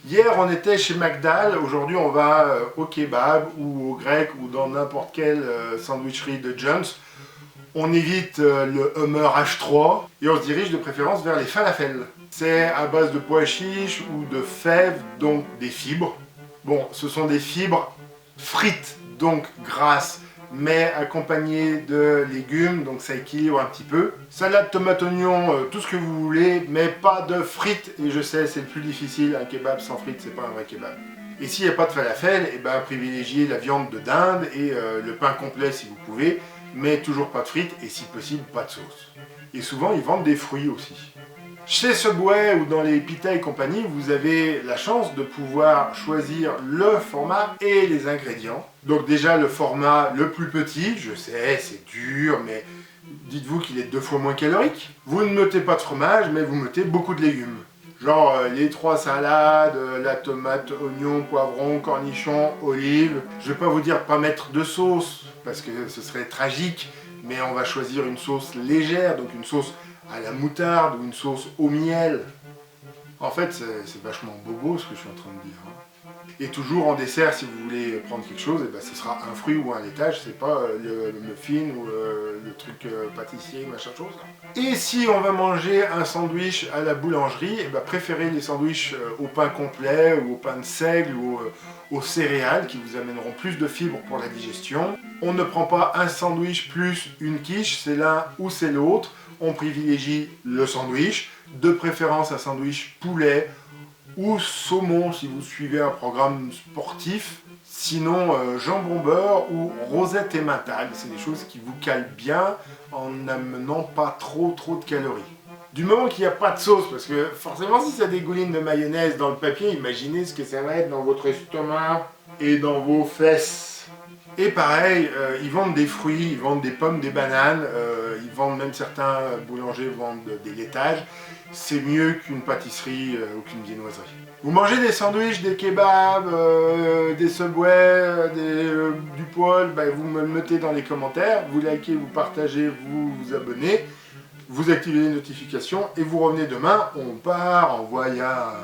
Hier, on était chez Magdal, aujourd'hui on va au kebab ou au grec ou dans n'importe quelle sandwicherie de Jones. On évite le Hummer H3 et on se dirige de préférence vers les falafels. C'est à base de pois chiches ou de fèves, donc des fibres. Bon, ce sont des fibres frites, donc grasses, mais accompagnées de légumes, donc ça équilibre un petit peu. Salade, tomate, oignon, tout ce que vous voulez, mais pas de frites, et je sais, c'est le plus difficile, un kebab sans frites, c'est pas un vrai kebab. Et s'il n'y a pas de falafel, eh ben, privilégiez la viande de dinde et le pain complet si vous pouvez, mais toujours pas de frites et si possible pas de sauce. Et souvent ils vendent des fruits aussi. Chez Subway ou dans les Pita et compagnie, vous avez la chance de pouvoir choisir le format et les ingrédients. Donc déjà le format le plus petit, je sais c'est dur, mais dites-vous qu'il est 2 fois moins calorique. Vous ne mettez pas de fromage, mais vous mettez beaucoup de légumes. Genre les 3 salades, la tomate, oignon, poivron, cornichon, olive. Je vais pas vous dire pas mettre de sauce, parce que ce serait tragique, mais on va choisir une sauce légère, donc une sauce à la moutarde ou une sauce au miel. En fait, c'est vachement bobo ce que je suis en train de dire. Et toujours en dessert, si vous voulez prendre quelque chose, et ben, ce sera un fruit ou un laitage, c'est pas le muffin ou le truc pâtissier, machin chose. Et si on va manger un sandwich à la boulangerie, et ben, préférez les sandwichs au pain complet ou au pain de seigle ou aux céréales qui vous amèneront plus de fibres pour la digestion. On ne prend pas un sandwich plus une quiche, c'est l'un ou c'est l'autre. On privilégie le sandwich, de préférence un sandwich poulet ou saumon si vous suivez un programme sportif. Sinon, jambon beurre ou rosette et mental, c'est des choses qui vous calent bien en n'amenant pas trop de calories. Du moment qu'il n'y a pas de sauce, parce que forcément si ça dégouline de mayonnaise dans le papier, imaginez ce que ça va être dans votre estomac et dans vos fesses. Et pareil, ils vendent des fruits, ils vendent des pommes, des bananes, ils vendent même certains boulangers vendent des laitages. C'est mieux qu'une pâtisserie ou qu'une viennoiserie. Vous mangez des sandwichs, des kebabs, des Subway, du poêle, bah, vous me le mettez dans les commentaires, vous likez, vous partagez, vous vous abonnez, vous activez les notifications et vous revenez demain, on part en voyage.